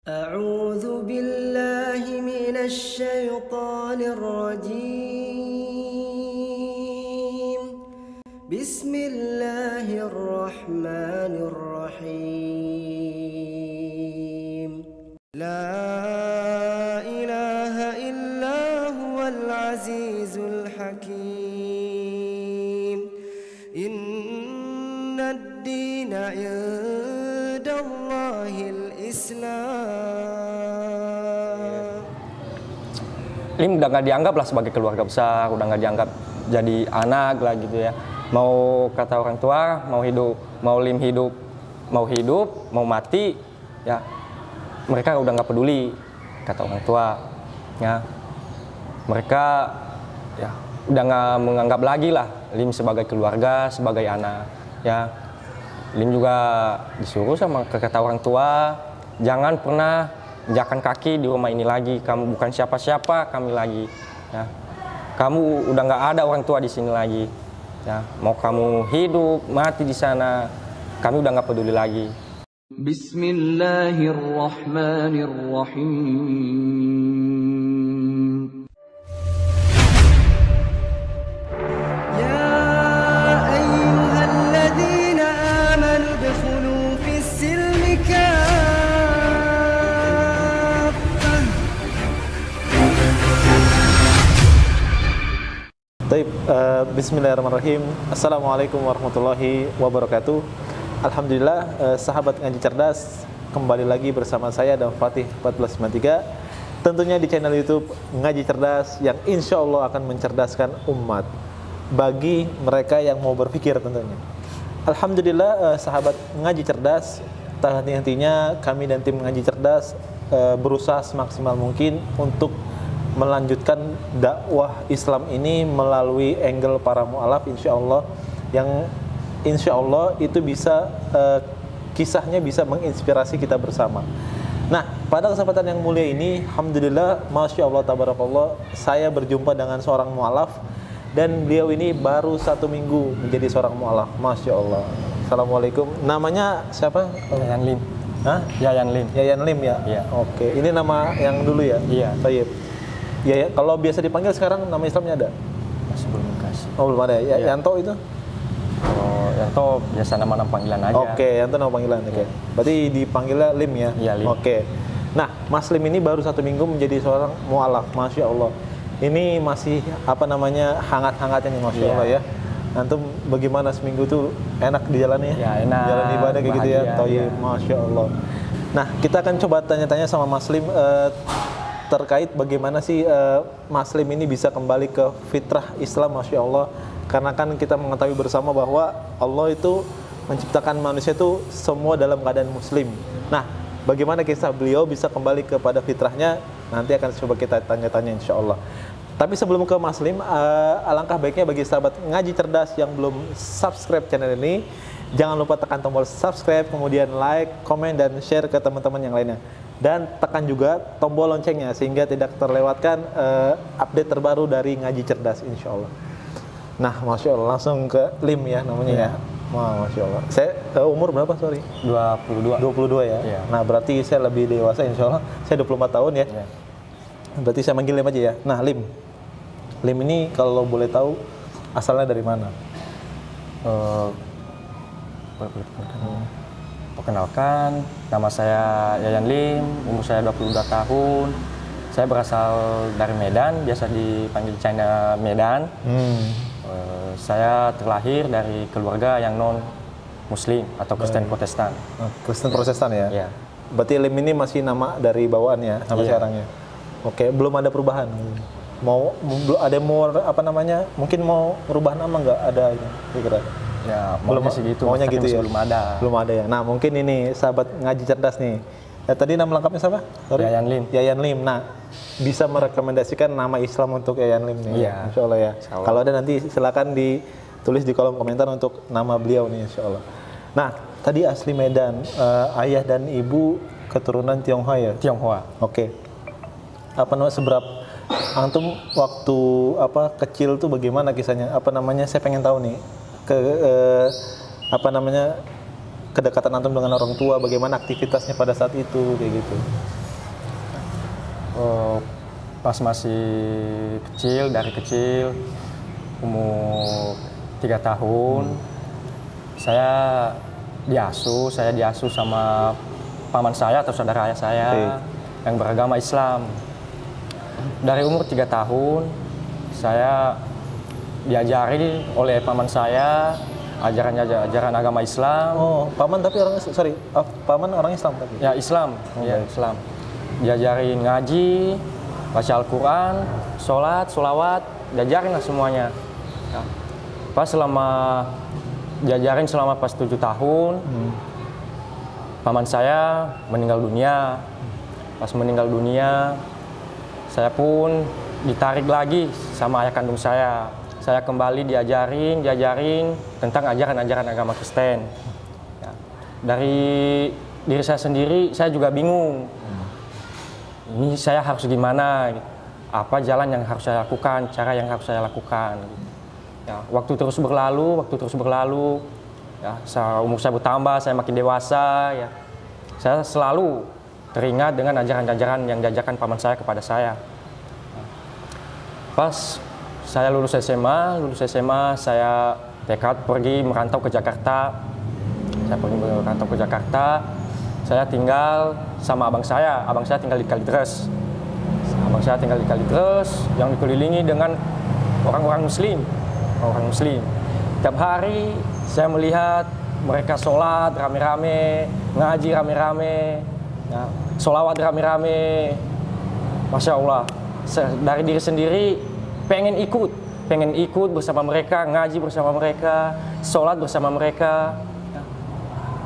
أعوذ بالله من الشيطان الرجيم بسم الله الرحمن الرحيم لا إله إلا هو العزيز الحكيم إن الدين عند الله الإسلام. Lim udah nggak dianggap lah sebagai keluarga besar, udah nggak dianggap jadi anak lah gitu ya. Mau kata orang tua, mau hidup, mau Lim hidup, mau mati, ya mereka udah nggak peduli kata orang tua, ya mereka ya udah nggak menganggap lagi lah Lim sebagai keluarga, sebagai anak, ya. Lim juga disuruh sama kata orang tua, jangan pernah injakan kaki di rumah ini lagi, kamu bukan siapa-siapa kami lagi, ya. Kamu udah nggak ada orang tua di sini lagi, ya. Mau kamu hidup mati di sana, kami udah nggak peduli lagi. Bismillahirrahmanirrahim. يا أيها الذين آمنوا ادخلوا في السلم كافة. Baik, bismillahirrahmanirrahim. Assalamualaikum warahmatullahi wabarakatuh. Alhamdulillah, sahabat ngaji cerdas, kembali lagi bersama saya dan Fatih 1493. Tentunya di channel YouTube Ngaji Cerdas yang insya Allah akan mencerdaskan umat bagi mereka yang mau berpikir tentunya. Alhamdulillah, sahabat ngaji cerdas, tak henti-hentinya kami dan tim ngaji cerdas berusaha semaksimal mungkin untuk melanjutkan dakwah Islam ini melalui angle para mu'alaf, insya Allah, yang insya Allah itu bisa kisahnya bisa menginspirasi kita bersama. Nah, pada kesempatan yang mulia ini, alhamdulillah, masya Allah, tabarakallah, saya berjumpa dengan seorang mu'alaf dan beliau ini baru 1 minggu menjadi seorang mu'alaf, masya Allah. Assalamualaikum. Namanya siapa? Yayan Lim. Hah? Yayan Lim. Yayan Lim ya? Iya. Oke, ini nama yang dulu ya? Iya. Baik. Ya, kalau biasa dipanggil sekarang nama Islamnya ada? Masih belum dikasih. Oh, belum ada ya? Iya. Yanto itu? Oh, Yanto biasa nama panggilan aja. Oke, Yanto nama panggilan. Oke. Berarti dipanggilnya Lim ya? Iya, Lim. Oke. Nah, Mas Lim ini baru 1 minggu menjadi seorang mu'alaf, masya Allah. Ini masih apa namanya hangat-hangatnya nih, masya Iya. Allah ya. Antum bagaimana seminggu tuh enak di jalannya? Ya, enak. Jalan ibadah kayak gitu ya. Bahagia, Thayyib, iya. masya Allah. Nah, kita akan coba tanya-tanya sama Mas Lim terkait bagaimana sih Mas Lim ini bisa kembali ke fitrah Islam, masya Allah. Karena kan kita mengetahui bersama bahwa Allah itu menciptakan manusia itu semua dalam keadaan muslim. Nah, bagaimana kisah beliau bisa kembali kepada fitrahnya? Nanti akan coba kita tanya-tanya insya Allah. Tapi sebelum ke Mas Lim, alangkah baiknya bagi sahabat ngaji cerdas yang belum subscribe channel ini, jangan lupa tekan tombol subscribe, kemudian like, komen, dan share ke teman-teman yang lainnya. Dan tekan juga tombol loncengnya sehingga tidak terlewatkan update terbaru dari ngaji cerdas insya Allah. Nah, masya Allah, langsung ke Lim ya namanya ya. Wah, masya Allah. Saya umur berapa, sorry? 22. 22 ya. Iya. Nah, berarti saya lebih dewasa insya Allah. Saya 24 tahun ya. Iya. Berarti saya manggil Lim aja ya. Nah, Lim ini kalau boleh tahu asalnya dari mana? Perkenalkan, nama saya Yayan Lim, umur saya 22 tahun. Saya berasal dari Medan, biasa dipanggil China Medan. Saya terlahir dari keluarga yang non-Muslim atau Kristen Protestan. Kristen Protestan ya? Iya. Berarti Lim ini masih nama dari bawaan ya sampai Iya. sekarang ya? Oke, belum ada perubahan? Mau ada mau apa namanya? Mungkin mau rubah nama nggak ada ini? Kira-kira? Ya, Belum, maunya sih gitu. maunya tapi gitu masih ya? belum ada. Belum ada ya. Nah, mungkin ini sahabat ngaji cerdas nih. Tadi nama lengkapnya siapa? Sorry? Yayan Lim. Yayan Lim. Nah, bisa merekomendasikan nama Islam untuk Yayan Lim nih. Iya. Insya Allah ya. Insya Allah. Kalau ada nanti silakan ditulis di kolom komentar untuk nama beliau nih, insya Allah. Nah, tadi asli Medan, ayah dan ibu keturunan Tionghoa ya? Tionghoa. Oke. Apa namanya, seberapa antum waktu kecil tuh bagaimana kisahnya? Apa namanya? Saya pengen tahu nih. Apa namanya? kedekatan antum dengan orang tua, bagaimana aktivitasnya pada saat itu kayak gitu? Pas masih kecil, dari kecil umur 3 tahun, saya diasuh sama paman saya atau saudara ayah saya yang beragama Islam. Dari umur 3 tahun saya diajari oleh paman saya ajaran agama Islam. Oh, paman tapi orang paman orang Islam tapi. Ya Islam, ya Islam. Diajarin ngaji, baca Al-Quran, sholat, sholawat, diajarin lah semuanya. Ya. Pas diajarin selama pas 7 tahun, paman saya meninggal dunia. Pas meninggal dunia, saya pun ditarik lagi sama ayah kandung saya. Saya kembali diajarin tentang ajaran-ajaran agama Kristen. Ya. Dari diri saya sendiri, saya juga bingung. Ini saya harus gimana? Apa jalan yang harus saya lakukan? Cara yang harus saya lakukan? Ya, waktu terus berlalu. Ya, umur saya bertambah, saya makin dewasa. Ya, saya selalu teringat dengan ajaran-ajaran yang diajarkan paman saya kepada saya. Pas saya lulus SMA, saya tekad pergi merantau ke Jakarta. Saya tinggal sama abang saya tinggal di Kalideres. Yang dikelilingi dengan orang-orang Muslim. Tiap hari saya melihat mereka sholat rame-rame, ngaji rame-rame, ya, sholawat rame-rame. Masya Allah, dari diri sendiri pengen ikut bersama mereka, ngaji bersama mereka, sholat bersama mereka. Ya.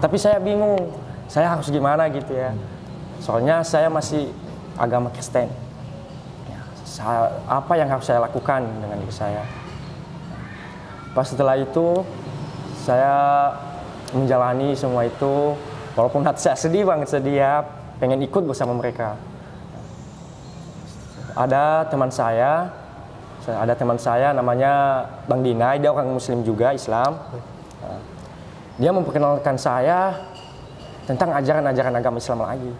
Tapi saya bingung, saya harus gimana gitu ya. Soalnya saya masih agama Kristen. Ya, apa yang harus saya lakukan dengan diri saya? Pas setelah itu, saya menjalani semua itu, walaupun hati saya sedih banget, pengen ikut bersama mereka. Ada teman saya namanya Bang Dinai, dia orang Muslim juga, Islam. Dia memperkenalkan saya tentang ajaran-ajaran agama Islam lagi.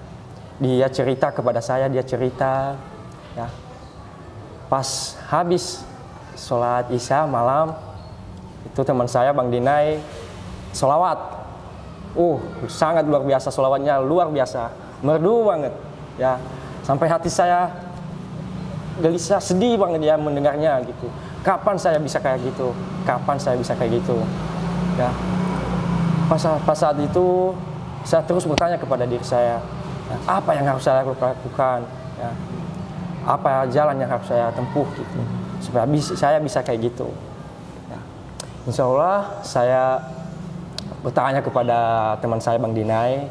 Dia cerita kepada saya, ya. Pas habis sholat Isya malam, itu teman saya Bang Dinai sholawat. Sangat luar biasa sholawatnya, luar biasa, merdu banget. Ya, sampai hati saya gelisah, sedih banget dia mendengarnya gitu. Kapan saya bisa kayak gitu? Ya. Pas saat itu saya terus bertanya kepada diri saya, ya, apa yang harus saya lakukan? Ya. Apa jalan yang harus saya tempuh gitu, supaya saya bisa kayak gitu. Ya. Insya Allah saya bertanya kepada teman saya Bang Dinai,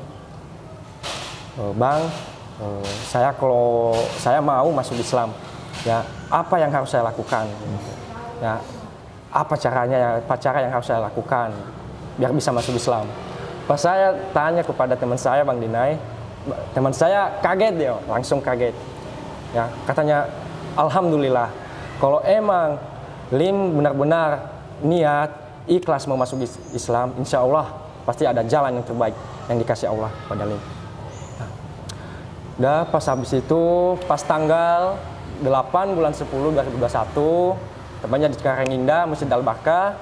Bang, kalau saya mau masuk Islam, ya apa yang harus saya lakukan? Ya, apa cara yang harus saya lakukan biar bisa masuk Islam? Pas saya tanya kepada teman saya Bang Dinai, teman saya kaget dia, langsung kaget. Ya, katanya, alhamdulillah, kalau emang Lim benar-benar niat ikhlas mau masuk Islam, insya Allah pasti ada jalan yang terbaik yang dikasih Allah pada Lim. Udah pas habis itu, pas tanggal 8 bulan 10 2021, tepatnya di Karangginda, Masjid Al-Barkah,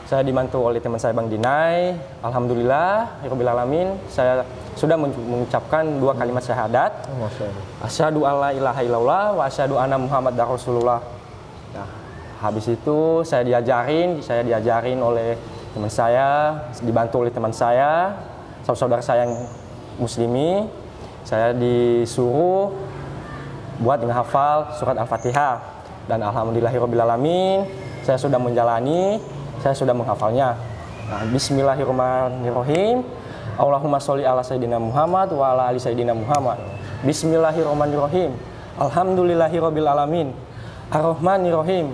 saya dibantu oleh teman saya Bang Dinai. Alhamdulillah, Rabbil Alamin, saya sudah mengucapkan 2 kalimat syahadat. Asyhadu alla ilaha illallah wa asyhadu anna Muhammadar Rasulullah. Nah, habis itu saya diajarin oleh teman saya, dibantu oleh teman saya, saudara saya yang muslimi. Saya disuruh buat menghafal surat Al-Fatihah, dan alhamdulillahirabbil alamin saya sudah menjalani, saya sudah menghafalnya. Nah, bismillahirrahmanirrahim. Allahumma sholli ala sayyidina Muhammad wa ala ali sayyidina Muhammad. Bismillahirrahmanirrahim. Alhamdulillahirabbil alamin. Arrahmanirrahim.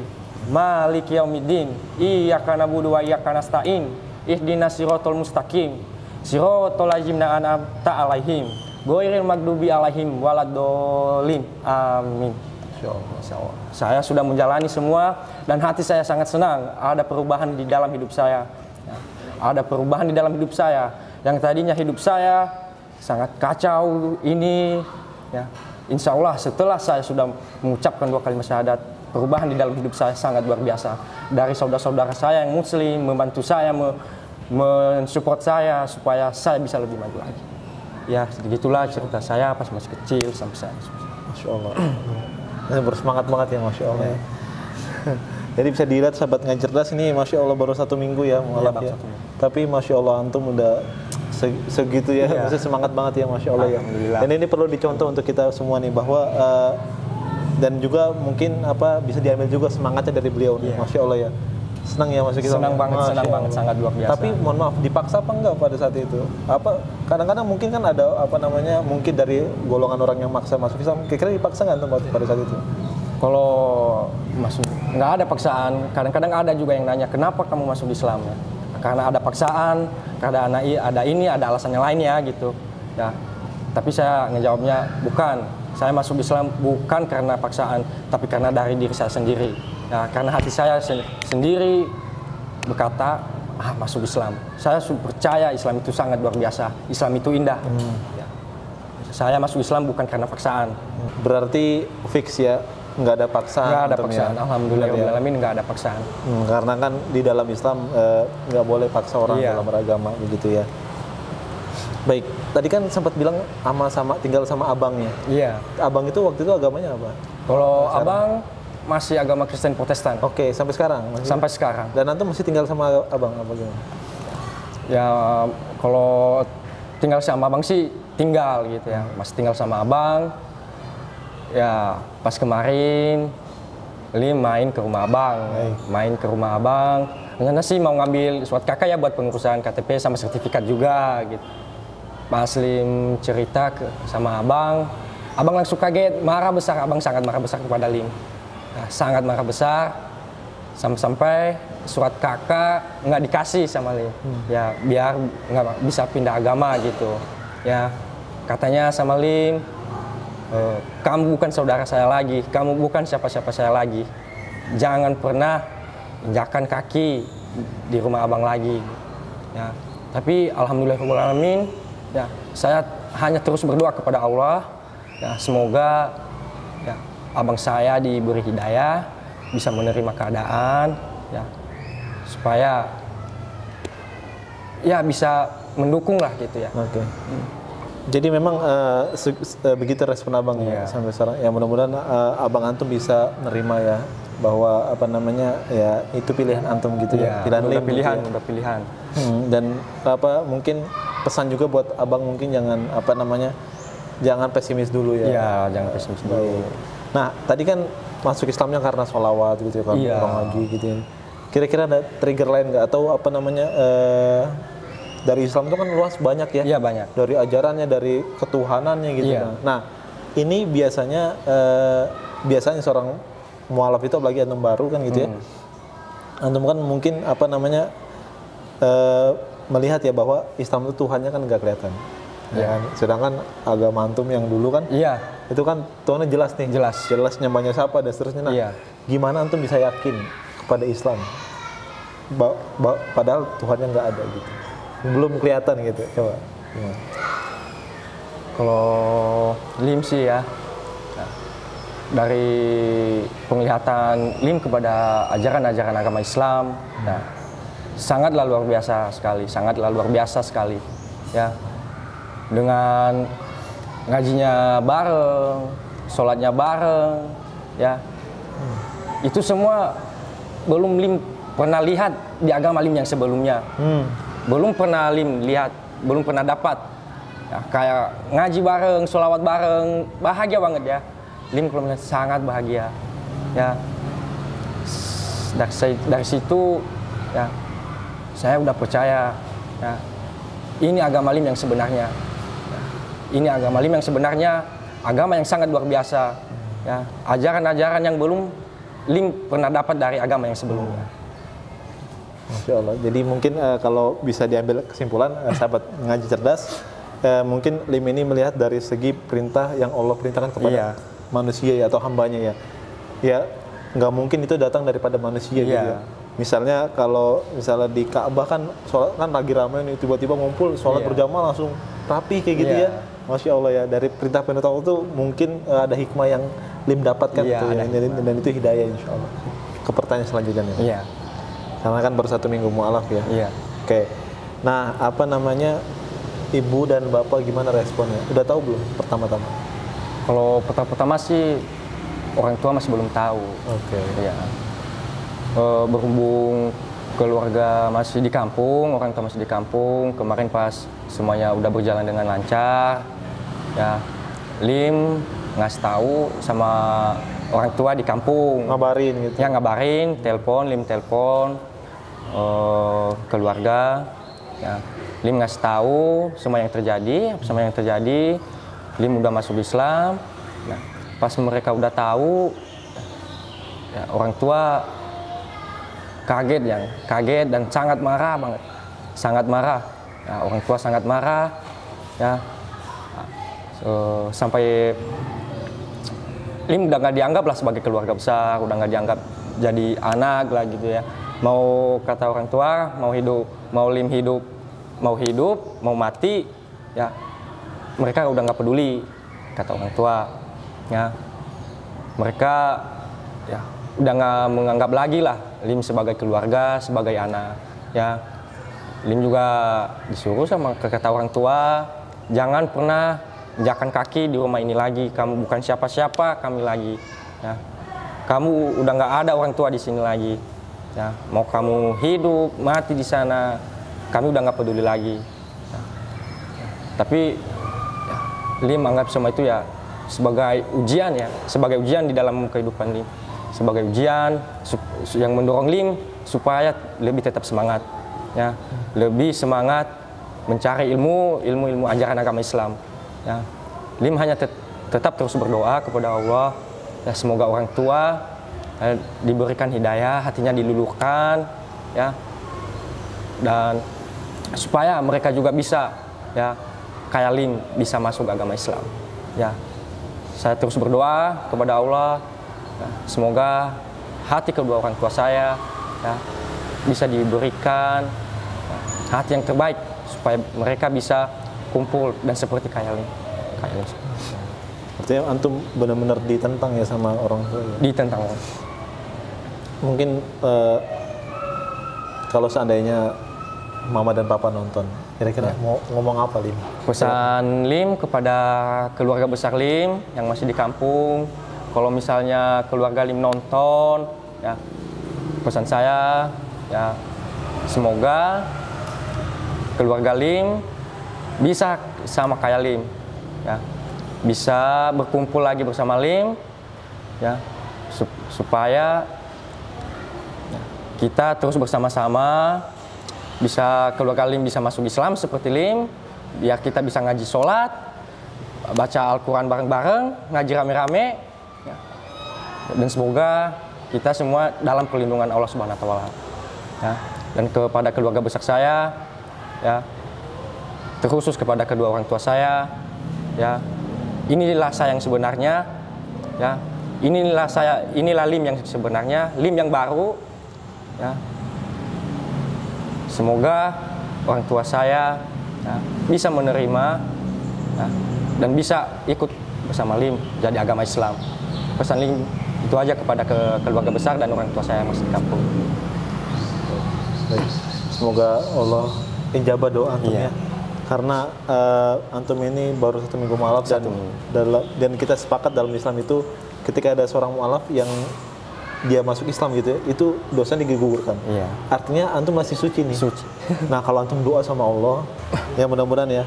Maliki yaumiddin. Iyyaka na'budu wa iyyaka nasta'in. Ihdinas siratal mustaqim. Siratal ladzina an'amta 'alaihim ghairil maghdubi 'alaihim waladdallin. Amin. Insyaallah. Saya sudah menjalani semua dan hati saya sangat senang. Ada perubahan di dalam hidup saya. Ada perubahan di dalam hidup saya. Yang tadinya hidup saya sangat kacau ini, ya. Insya Allah setelah saya sudah mengucapkan 2 kalimat syahadat, perubahan di dalam hidup saya sangat luar biasa. Dari saudara-saudara saya yang muslim membantu saya, mensupport saya supaya saya bisa lebih maju lagi. Ya, begitulah cerita saya pas masih kecil sampai saya. Masya Allah. Bersemangat banget ya, Masya Allah. Ya. Jadi bisa dilihat sahabat Ngaji Cerdas ini, Masya Allah baru 1 minggu ya mualaf ya. Tapi Masya Allah antum udah segitu ya, masih semangat banget ya, Masya Allah ya. Dan ini perlu dicontoh untuk kita semua nih, bahwa dan juga mungkin bisa diambil juga semangatnya dari beliau nih, Masya Allah ya. Senang ya masuk Islam. Senang banget, sangat luar biasa. Tapi mohon maaf, dipaksa apa enggak pada saat itu? Kadang-kadang mungkin kan ada mungkin dari golongan orang yang maksa masuk Islam, kira-kira dipaksa nggak pada saat itu? Kalau masuk nggak ada paksaan, kadang-kadang ada juga yang nanya kenapa kamu masuk Islam ya? Karena ada paksaan, karena ada ini, ada alasan yang lain ya gitu. Ya, tapi saya ngejawabnya bukan. Saya masuk Islam bukan karena paksaan, tapi karena dari diri saya sendiri. Ya, karena hati saya sendiri berkata, masuk Islam. Saya percaya Islam itu sangat luar biasa. Islam itu indah. Ya. Saya masuk Islam bukan karena paksaan. Berarti fix ya, nggak ada paksaan. Nggak ada paksaan. Ya. Alhamdulillah, nggak ada paksaan. Karena kan di dalam Islam nggak boleh paksa orang dalam beragama begitu ya. Baik, tadi kan sempat bilang tinggal sama abangnya. Iya. Abang itu waktu itu agamanya apa? Kalau abang masih agama Kristen Protestan. Oke, sampai sekarang? Sampai sekarang. Dan antum masih tinggal sama abang apa gimana? Ya, kalau tinggal sama abang sih tinggal gitu ya. Masih tinggal sama abang. Ya, pas kemarin Lim main ke rumah abang. Rencana sih mau ngambil surat kakak ya buat pengurusan KTP sama sertifikat juga gitu. Pas Lim cerita sama abang langsung kaget, marah besar. Abang sangat marah besar kepada Lim. Nah, sangat marah besar, sampai surat kakak nggak dikasih sama Lim. Ya, biar nggak bisa pindah agama gitu. Ya, katanya sama Lim, kamu bukan saudara saya lagi, kamu bukan siapa-siapa saya lagi. Jangan pernah injakan kaki di rumah abang lagi. Ya, tapi alhamdulillahirobbilalamin, ya, saya hanya terus berdoa kepada Allah. Ya, semoga ya, abang saya diberi hidayah, bisa menerima keadaan, ya, supaya ya bisa mendukung lah gitu ya. Oke. Jadi memang begitu respon abang ya sampai sekarang. Ya mudah-mudahan abang antum bisa nerima ya, bahwa ya itu pilihan antum gitu ya. Udah pilihan. Dan mungkin pesan juga buat abang, mungkin jangan pesimis dulu ya. Iya, jangan pesimis dulu. Nah, tadi kan masuk Islamnya karena sholawat gitu ya, orang lagi gitu ya. Kira-kira ada trigger lain nggak, atau dari Islam itu kan luas banyak ya? Iya, banyak. Dari ajarannya, dari ketuhanannya gitu. Nah, ini biasanya seorang mualaf itu, apalagi antum baru kan gitu ya. Antum kan mungkin melihat ya bahwa Islam itu Tuhannya kan nggak kelihatan. Ya kan? Sedangkan agama antum yang dulu kan, itu kan Tuhannya jelas nih, jelas nyambanya siapa dan seterusnya. Nah, gimana antum bisa yakin kepada Islam, padahal Tuhannya nggak ada gitu, belum kelihatan gitu, coba. Kalau Lim sih ya, dari penglihatan Lim kepada ajaran-ajaran agama Islam, sangatlah luar biasa sekali, ya. Dengan ngajinya bareng, sholatnya bareng, ya. Itu semua belum Lim pernah lihat di agama Lim yang sebelumnya. Belum pernah Lim lihat, belum pernah dapat. Ya, kayak ngaji bareng, sholawat bareng, bahagia banget ya. Lim kalau melihat sangat bahagia. Ya. Dari situ ya, saya udah percaya ya, ini agama Lim yang sebenarnya. Ini agama Lim yang sebenarnya, agama yang sangat luar biasa. Ya, ajaran-ajaran yang belum Lim pernah dapat dari agama yang sebelumnya. Masya Allah. Jadi mungkin kalau bisa diambil kesimpulan, sahabat Ngaji Cerdas, mungkin Lim ini melihat dari segi perintah yang Allah perintahkan kepada manusia ya, atau hambanya ya. Ya, nggak mungkin itu datang daripada manusia gitu ya. Misalnya kalau misalnya di Ka'bah kan sholat kan lagi ramai nih, tiba-tiba ngumpul sholat Iya. berjamaah langsung rapi kayak gitu Iya. ya. Masya Allah ya, dari perintah Allah itu mungkin ada hikmah yang Lim dapatkan Iya, itu ya, ada hikmah. dan itu hidayah insya Allah. Ke pertanyaan selanjutnya nih. Iya. Karena kan baru 1 minggu mualaf ya. Iya. Oke. Nah, apa namanya, ibu dan bapak gimana responnya? Udah tahu belum pertama-tama? Kalau pertama-tama sih orang tua masih belum tahu. Oke. Iya. Berhubung keluarga masih di kampung, orang tua masih di kampung. Kemarin pas semuanya udah berjalan dengan lancar, ya Lim ngasih tahu sama orang tua di kampung. Ngabarin gitu. Ya ngabarin, Lim telepon keluarga. Ya, Lim ngasih tahu semua yang terjadi. Lim udah masuk Islam. Nah, pas mereka udah tahu, ya, orang tua kaget dan sangat marah banget, sangat marah. Ya, orang tua sangat marah, ya sampai Lim udah nggak dianggap lah sebagai keluarga besar, udah nggak dianggap jadi anak lah gitu ya. Mau kata orang tua, mau Lim hidup, mau mati, ya mereka udah nggak peduli kata orang tua, ya mereka ya udah nggak menganggap lagi lah Lim sebagai keluarga, sebagai anak, ya. Lim juga disuruh sama kata orang tua, jangan pernah injakan kaki di rumah ini lagi, kamu bukan siapa-siapa kami lagi, ya. Kamu udah nggak ada orang tua di sini lagi, ya. Mau kamu hidup mati di sana, kami udah nggak peduli lagi. Ya. Tapi ya, Lim anggap semua itu ya sebagai ujian, ya, sebagai ujian di dalam kehidupan Lim, sebagai ujian yang mendorong Lim supaya lebih tetap semangat, ya, lebih semangat mencari ilmu ajaran agama Islam. Ya, Lim hanya tetap terus berdoa kepada Allah, ya, semoga orang tua diberikan hidayah, hatinya diluluhkan, ya, dan supaya mereka juga bisa, ya, kayak Lim bisa masuk agama Islam. Ya, saya terus berdoa kepada Allah, ya, semoga hati kedua orang tua saya, ya, bisa diberikan, ya, hati yang terbaik supaya mereka bisa kumpul dan seperti kayak Lim. Artinya antum benar-benar ditentang ya sama orang tua ya? Ditentang. Mungkin kalau seandainya mama dan papa nonton, kira-kira mau ngomong apa, Lim? Pesan Lim kepada keluarga besar Lim yang masih di kampung, kalau misalnya keluarga Lim nonton, ya, pesan saya, ya, semoga keluarga Lim bisa sama kayak Lim, ya, bisa berkumpul lagi bersama Lim, ya, supaya ya, kita terus bersama-sama, bisa keluarga Lim bisa masuk Islam seperti Lim, biar kita bisa ngaji sholat, baca Al-Quran bareng-bareng, ngaji rame-rame, ya, dan semoga kita semua dalam perlindungan Allah Subhanahu Wa Taala, ya, dan kepada keluarga besar saya, ya, terkhusus kepada kedua orang tua saya, ya, inilah saya yang sebenarnya, ya, inilah Lim yang sebenarnya, Lim yang baru, ya. Semoga orang tua saya, ya, bisa menerima, ya, dan bisa ikut bersama Lim jadi agama Islam. Pesan Lim itu aja kepada keluarga besar dan orang tua saya masih di kampung. Baik. Semoga Allah ijabah doa antum, Iya. ya. Karena antum ini baru 1 minggu mualaf dan kita sepakat dalam Islam itu ketika ada seorang mualaf yang dia masuk Islam gitu ya, itu dosa digugurkan. Iya. Artinya antum masih suci nih. Suci. Nah, kalau antum doa sama Allah, ya mudah-mudahan ya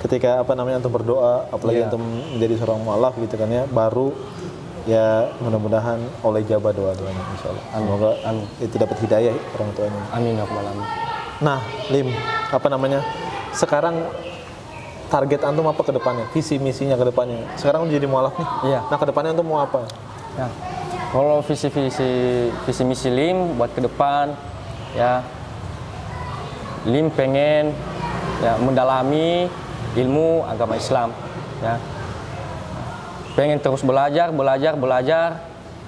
ketika antum berdoa, apalagi Iya. antum menjadi seorang mualaf gitu kan ya, baru ya mudah-mudahan oleh ijabah doa-doanya insyaallah. Semoga itu dapat hidayah orang tuanya. Amin ya rabbal alamin. Nah, Lim, sekarang target antum apa ke depannya? Visi misinya ke depannya. Sekarang udah jadi mualaf nih. Iya. Nah, ke depannya antum mau apa? Ya, kalau visi misi Lim buat ke depan, ya, Lim pengen, ya, mendalami ilmu agama Islam, ya, pengen terus belajar,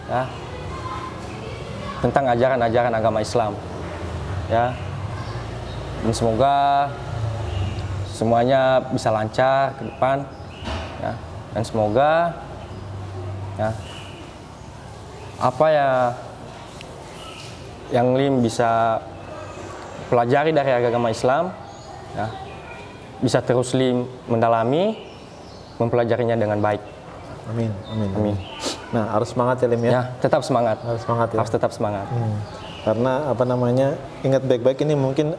ya, tentang ajaran-ajaran agama Islam. Ya. Dan semoga semuanya bisa lancar ke depan. Ya. Dan semoga ya, apa ya yang Lim bisa pelajari dari agama Islam, ya, bisa terus Lim mendalami, mempelajarinya dengan baik. Amin, amin. Amin. Nah, harus semangat ya Lim ya. Ya, tetap semangat. Harus semangat ya. Harus tetap semangat. Karena apa namanya, ingat baik-baik, ini mungkin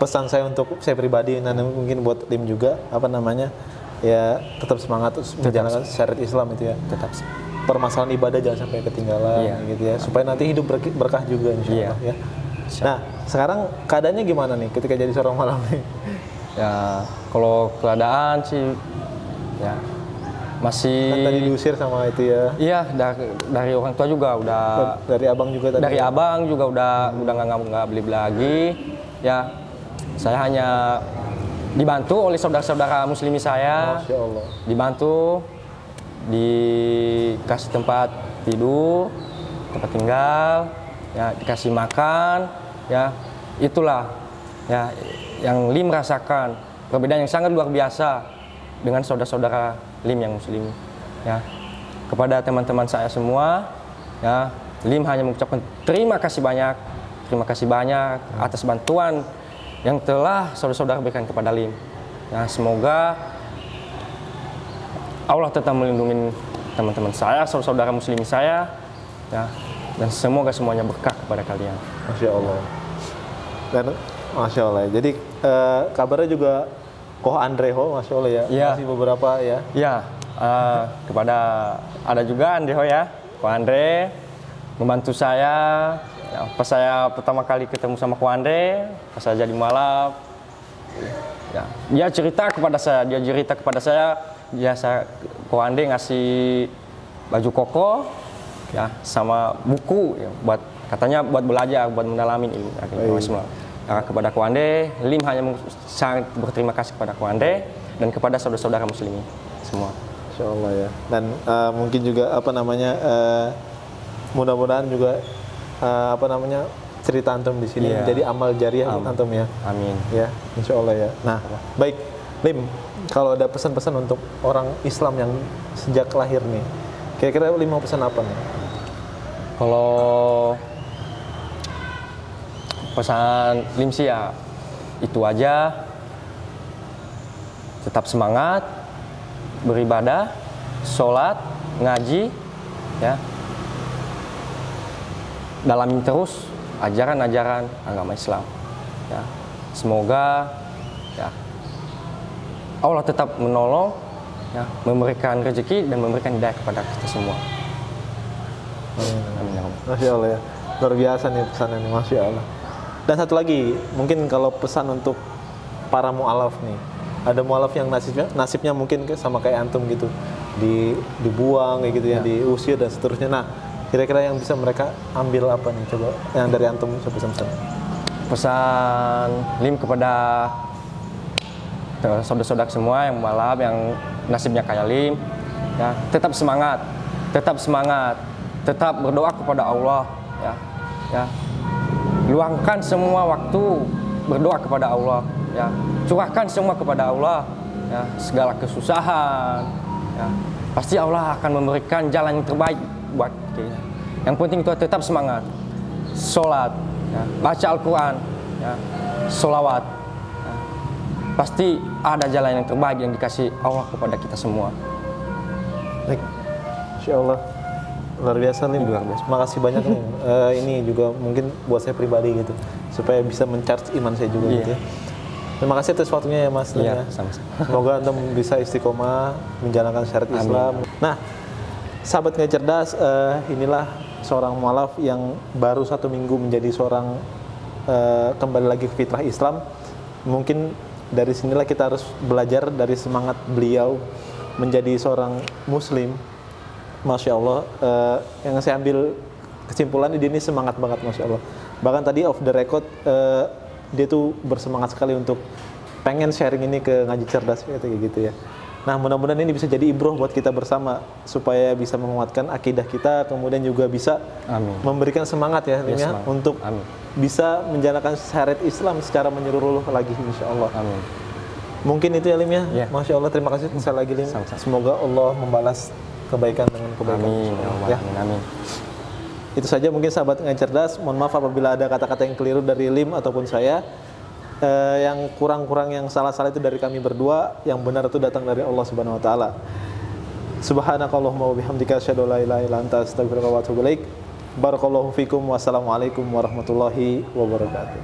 pesan saya untuk saya pribadi dan mungkin buat Lim juga, apa namanya, ya tetap semangat terus menjalankan syariat Islam itu ya. Tetap. Permasalahan ibadah jangan sampai ketinggalan, Iya. gitu ya, supaya nanti hidup berkah juga insya Allah ya. Nah, sekarang keadaannya gimana nih ketika jadi seorang malam nih? Ya, kalau keadaan sih ya masih Kan tadi diusir sama itu ya. iya dari orang tua juga udah, Dari abang juga tadi. dari abang juga udah nggak beli lagi. Ya, saya hanya dibantu oleh saudara-saudara muslimi saya. Masya Allah. Dibantu, dikasih tempat tidur, tempat tinggal, ya dikasih makan, ya itulah ya yang Lim rasakan, perbedaan yang sangat luar biasa dengan saudara-saudara Lim yang muslim. Ya, kepada teman-teman saya semua, ya Lim hanya mengucapkan terima kasih banyak atas bantuan yang telah saudara-saudara berikan kepada Lim. Ya, semoga Allah tetap melindungi teman-teman saya, saudara-saudara muslim saya, ya, dan semoga semuanya berkah kepada kalian. Masya Allah. Dan Masya Allah. Jadi kabarnya juga Koh Andreho, Masya Allah ya. Iya. Masih beberapa ya. Ya, kepada ada juga Andreho ya, Ko Andre membantu saya. Ya, pas saya pertama kali ketemu sama Ko Andre, pas saya jadi mualaf, ya, dia cerita kepada saya, Ko Andre ngasih baju koko, ya, sama buku, ya, katanya buat belajar, buat mendalami ilmu agama Islam. Nah, kepada Ko Andre, Lim hanya sangat berterima kasih kepada Ko Andre dan kepada saudara-saudara muslimin semua. Insya Allah ya. Dan mungkin juga apa namanya, mudah-mudahan juga apa namanya, cerita antum di sini menjadi amal jariah antum ya. Amin. Ya, insya Allah ya. Nah, baik, Lim, kalau ada pesan-pesan untuk orang Islam yang sejak lahir nih, kira-kira Lim mau pesan apa nih? Kalau pesan Lim sih ya itu aja, tetap semangat, beribadah, sholat, ngaji, ya, dalamin terus ajaran-ajaran agama Islam. Ya, semoga ya Allah tetap menolong, ya, memberikan rezeki dan memberikan hidayah kepada kita semua. Amin. Masya Allah ya, luar biasa nih pesannya nih, Masya Allah. Dan satu lagi, mungkin kalau pesan untuk para mu'alaf nih, ada mu'alaf yang nasibnya mungkin sama kayak antum gitu, dibuang kayak gitu ya, diusir dan seterusnya. Nah, kira-kira yang bisa mereka ambil apa nih, coba yang dari antum pesan-pesan. Pesan Lim kepada saudara-saudara semua yang mualaf, yang nasibnya kayak Lim, ya, tetap semangat, tetap berdoa kepada Allah, ya, luangkan semua waktu berdoa kepada Allah, ya, curahkan semua kepada Allah, ya, segala kesusahan, ya, pasti Allah akan memberikan jalan yang terbaik buat kita. Yang penting itu tetap semangat, sholat, ya, baca Al-Quran, ya, sholawat, ya, pasti ada jalan yang terbaik yang dikasih Allah kepada kita semua. Baik, Insya Allah. Luar biasa nih, terima kasih banyak nih. Ini juga mungkin buat saya pribadi gitu, supaya bisa men-charge iman saya juga gitu ya. Terima kasih atas waktunya ya Mas. Iya, sama-sama. Semoga antum bisa istiqomah menjalankan syariat Islam. Nah, sahabat Ngaji Cerdas, inilah seorang mualaf yang baru 1 minggu menjadi seorang kembali lagi ke fitrah Islam. Mungkin dari sinilah kita harus belajar dari semangat beliau menjadi seorang Muslim. Masya Allah, yang saya ambil kesimpulan dia ini semangat banget, Masya Allah. Bahkan tadi off the record, dia tuh bersemangat sekali untuk pengen sharing ini ke Ngaji Cerdas kayak gitu ya. Nah, mudah-mudahan ini bisa jadi ibroh buat kita bersama supaya bisa menguatkan akidah kita, kemudian juga bisa Amin. memberikan semangat ya, Lim, ya, semangat. untuk Amin. bisa menjalankan syariat Islam secara menyeluruh lagi, insya Allah. Amin. Mungkin itu ya, Lim, ya. Ya. Masya Allah, terima kasih sekali lagi, Lim. Sama-sama. Semoga Allah membalas kebaikan dengan kebaikan. Amin. insya Ya Allah. Allah. Ya. Amin. Amin. Itu saja mungkin sahabat Ngaji Cerdas. Mohon maaf apabila ada kata-kata yang keliru dari Lim ataupun saya. Yang kurang-kurang, yang salah-salah itu dari kami berdua, yang benar itu datang dari Allah Subhanahu wa taala. Subhanakallahumma wa bihamdika asyhadu an la ilaha illa anta astaghfiruka wa atubu ilaik. Barakallahu fikum. Wassalamualaikum warahmatullahi wabarakatuh.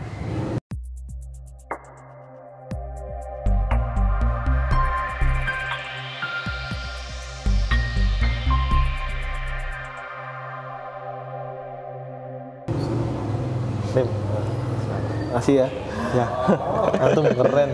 Lim, makasih ya. Ya. Antum keren.